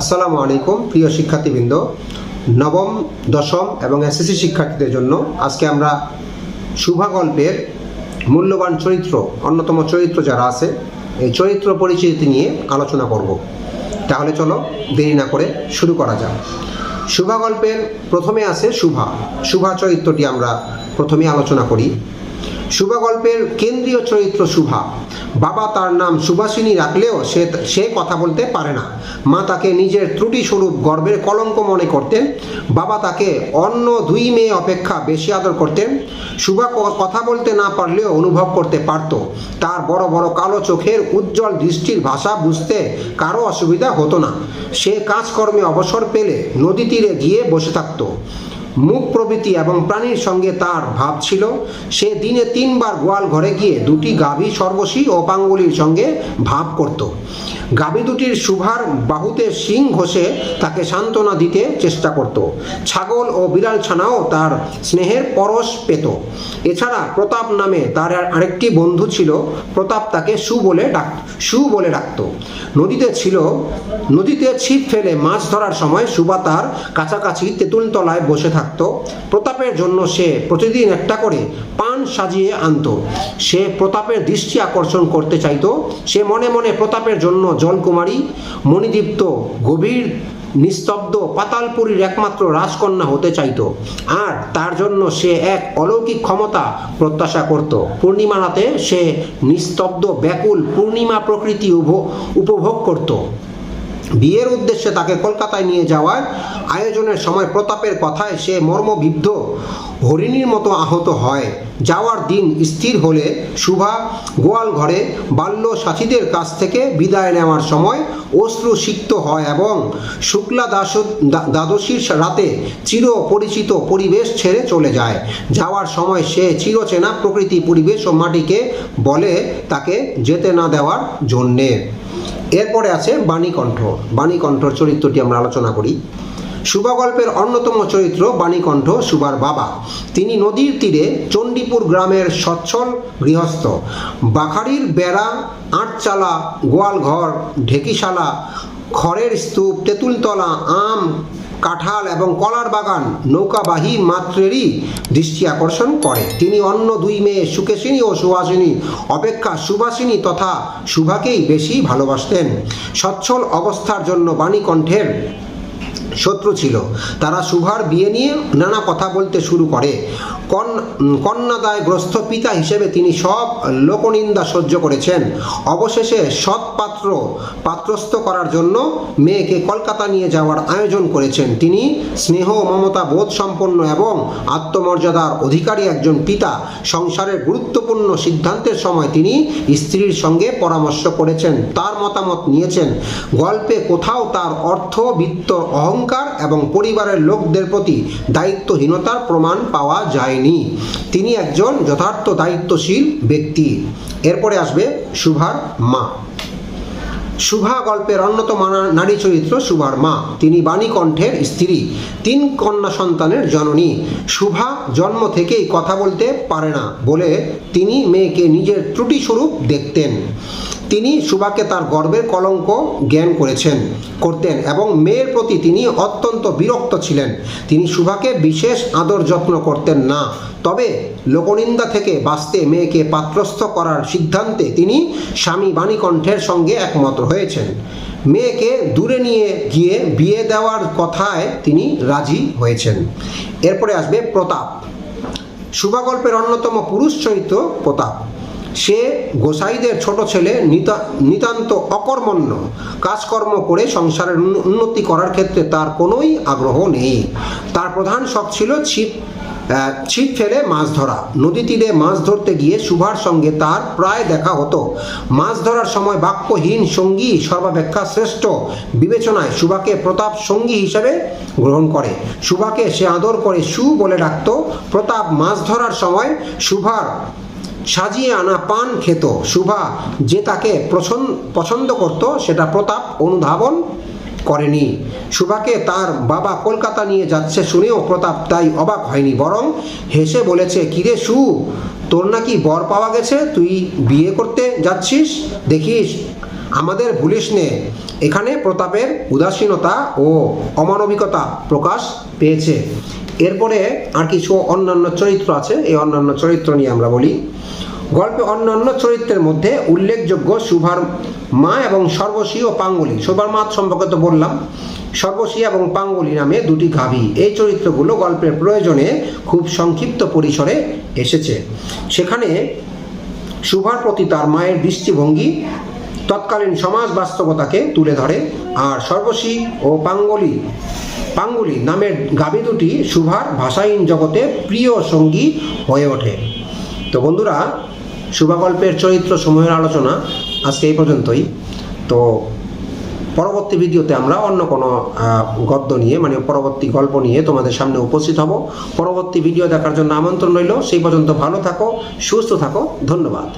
আসসালামু আলাইকুম প্রিয় শিক্ষার্থীবৃন্দ। নবম, দশম এবং এসএসসি শিক্ষার্থীদের জন্য আজকে আমরা শুভা গল্পের মূল্যবান চরিত্র, অন্যতম চরিত্র যারা আছে, এই চরিত্র পরিচিতি নিয়ে আলোচনা করব। তাহলে চলো দেরি না করে শুরু করা যাক। শুভা গল্পের প্রথমে আছে শুভা চরিত্রটি আমরা প্রথমে আলোচনা করি। শুভা গল্পের কেন্দ্রীয় চরিত্র শুভা। বাবা তার নাম সুভাষিনী রাখলেও সে কথা বলতে পারে না। মা তাকে নিজের ত্রুটি স্বরূপ গর্বের কলঙ্ক মনে করতেন। বাবা তাকে অন্য দুই মেয়ে অপেক্ষা বেশি আদর করতেন। শুভা কথা বলতে না পারলেও অনুভব করতে পারত। তার বড় বড় কালো চোখের উজ্জ্বল দৃষ্টির ভাষা বুঝতে কারো অসুবিধা হতো না। সে কাজকর্মে অবসর পেলে নদী তীরে গিয়ে বসে থাকত। মুখ প্রভৃতি এবং প্রাণীর সঙ্গে তার ভাব ছিল। সে দিনে 3 বার গোয়াল ঘরে গিয়ে দুটি গাভী সর্বশী ও পাঙ্গুলির সঙ্গে ভাব করত। গাভী দুটির শুভার বাহুতে শিং ঘষে তাকে সান্ত্বনা দিতে চেষ্টা করত। ছাগল ও বিড়াল ছানাও তার স্নেহের পরশ পেত। এছাড়া প্রতাপ নামে তার আরেকটি বন্ধু ছিল। প্রতাপ তাকে সু বলে ডাকত। নদীতে ছিপ ফেলে মাছ ধরার সময় শুভা তার কাছাকাছি তেঁতুল তলায় বসে থাকত। প্রতাপের জন্য সে প্রতিদিন একটা করে পান সাজিয়ে আনত। সে প্রতাপের দৃষ্টি আকর্ষণ করতে চাইত। সে মনে মনে প্রতাপের জন্য জলকুমারী, মণিদীপ্ত, গভীর নিস্তব্ধ পাতালপুরীর একমাত্র রাজকন্যা হতে চাইত। আর তার জন্য সে এক অলৌকিক ক্ষমতা প্রত্যাশা করত। পূর্ণিমা রাতে সে নিস্তব্ধ ব্যাকুল পূর্ণিমা প্রকৃতি উপভোগ করত। বিয়ের উদ্দেশ্যে তাকে কলকাতায় নিয়ে যাওয়ার আয়োজনের সময় প্রতাপের কথায় সে মর্মবিদ্ধ হরিণীর মতো আহত হয়। যাওয়ার দিন স্থির হলে শুভা গোয়াল ঘরে বাল্য সাথীদের কাছ থেকে বিদায় নেওয়ার সময় অশ্রু সিক্ত হয় এবং শুক্লা দ্বাদশীর রাতে চির পরিচিত পরিবেশ ছেড়ে চলে যায়। যাওয়ার সময় সে চিরচেনা প্রকৃতি, পরিবেশ ও মাটিকে বলে তাকে যেতে না দেওয়ার জন্যে। এরপরে আছে বাণীকণ্ঠর চরিত্রটি আমরা আলোচনা করি। শুভা গল্পের অন্যতম চরিত্র বাণীকণ্ঠ শুভার বাবা। তিনি নদীর তীরে চণ্ডীপুর গ্রামের সচ্ছল গৃহস্থ। বাখারির বেড়া, আটচালা, গোয়ালঘর, ঢেকিশালা, খড়ের স্তূপ, তেঁতুলতলা, আম, কাঁঠাল এবং কলার বাগান নৌকাবাহী মাত্রেরই দৃষ্টি আকর্ষণ করে। তিনি অন্য দুই মেয়ে সুকেশিনী ও সুহাসিনী অপেক্ষা সুভাষিনী তথা শুভাকেই বেশি ভালোবাসতেন। সচ্ছল অবস্থার জন্য বাণীকণ্ঠের শত্রু ছিল। তারা শুভার বিয়ে নিয়ে নানা কথা বলতে শুরু করে। কন্যাদায়গ্রস্ত পিতা হিসেবে তিনি সব লোকনিন্দা সহ্য করেছেন। অবশেষে সৎ পাত্রস্থ করার জন্য মেয়েকে কলকাতা নিয়ে যাওয়ার আয়োজন করেছেন। তিনি স্নেহ মমতা বোধ সম্পন্ন এবং আত্মমর্যাদার অধিকারী একজন পিতা। সংসারের গুরুত্বপূর্ণ সিদ্ধান্তের সময় তিনি স্ত্রীর সঙ্গে পরামর্শ করেছেন, তার মতামত নিয়েছেন। গল্পে কোথাও তার অর্থ, বিত্ত, অহংকার এবং পরিবারের লোকদের প্রতি দায়িত্বহীনতার প্রমাণ পাওয়া যায়নি। তিনি একজন যথার্থ দায়িত্বশীল ব্যক্তি। এরপরে আসবে শুভার মা। শুভা গল্পের অন্যতম নারী চরিত্র শুভার মা। তিনি বাণীকণ্ঠের স্ত্রী, 3 কন্যা সন্তানের জননী। শুভা জন্ম থেকেই কথা বলতে পারে না বলে তিনি মেয়েকে নিজের ত্রুটি স্বরূপ দেখতেন। তিনি শুভাকে তার গর্বের কলঙ্ক জ্ঞান করতেন এবং মেয়ের প্রতি তিনি অত্যন্ত বিরক্ত ছিলেন। তিনি শুভাকে বিশেষ আদর যত্ন করতেন না। তবে লোকনিন্দা থেকে বাঁচতে মেয়েকে পাত্রস্থ করার সিদ্ধান্তে তিনি স্বামী বাণীকণ্ঠের সঙ্গে একমত হয়েছেন। মেয়েকে দূরে নিয়ে গিয়ে বিয়ে দেওয়ার কথায় তিনি রাজি হয়েছেন। এরপরে আসবে প্রতাপ। শুভা গল্পের অন্যতম পুরুষ চরিত্র প্রতাপ। সে গোসাইদের ছোট ছেলে, নিতান্ত অকর্মণ্য। কাজকর্ম করে সংসারের উন্নতি করার ক্ষেত্রে তার কোনোই আগ্রহ নেই। তার প্রধান শখ ছিল ছিপ ফেলে মাছ ধরা। নদী তীরে মাছ ধরতে গিয়ে শুভার সঙ্গে তার প্রায় দেখা হতো। মাছ ধরার সময় বাক্যহীন সঙ্গী সর্বাপেক্ষা শ্রেষ্ঠ বিবেচনায় শুভাকে প্রতাপ সঙ্গী হিসেবে গ্রহণ করে। শুভাকে সে আদর করে সু বলে ডাকত। প্রতাপ মাছ ধরার সময় শুভার সাজিয়ে আনা পান খেত। শুভা যে তাকে পছন্দ করত সেটা প্রতাপ অনুধাবন করেনি। শুভাকে তার বাবা কলকাতা নিয়ে যাচ্ছে শুনেও প্রতাপ তাই অবাক হয়নি, বরং হেসে বলেছে, কিরে সু, তোর নাকি বর পাওয়া গেছে, তুই বিয়ে করতে যাচ্ছিস, দেখিস আমাদের ভুলিস নে। এখানে প্রতাপের উদাসীনতা ও অমানবিকতা প্রকাশ পেয়েছে। এরপরে আর কিছু অন্যান্য চরিত্র আছে, এই অন্যান্য চরিত্র নিয়ে আমরা বলি। গল্পে অন্যান্য চরিত্রের মধ্যে উল্লেখযোগ্য সুভার মা এবং সর্বশী ও পাঙ্গুলি। সুভার মা সম্পর্কে তো বললাম, সর্বশী এবং পাঙ্গুলি নামে দুটি গাভী। এই চরিত্রগুলো গল্পের প্রয়োজনে খুব সংক্ষিপ্ত পরিসরে এসেছে। সেখানে সুভার প্রতি তার মায়ের দৃষ্টিভঙ্গি, তৎকালীন সমাজ বাস্তবতাকে তুলে ধরে। আর সর্বশী ও পাঙ্গুলি নামের গাভী দুটি সুভার ভাষাহীন জগতে প্রিয় সঙ্গী হয়ে ওঠে। তো বন্ধুরা, সুভা গল্পের চরিত্র সমূহের আলোচনা আজকে এই পর্যন্তই। তো পরবর্তী ভিডিওতে আমরা অন্য কোনো গদ্য নিয়ে, মানে পরবর্তী গল্প নিয়ে তোমাদের সামনে উপস্থিত হব। পরবর্তী ভিডিও দেখার জন্য আমন্ত্রণ রইল। সেই পর্যন্ত ভালো থাকো, সুস্থ থাকো, ধন্যবাদ।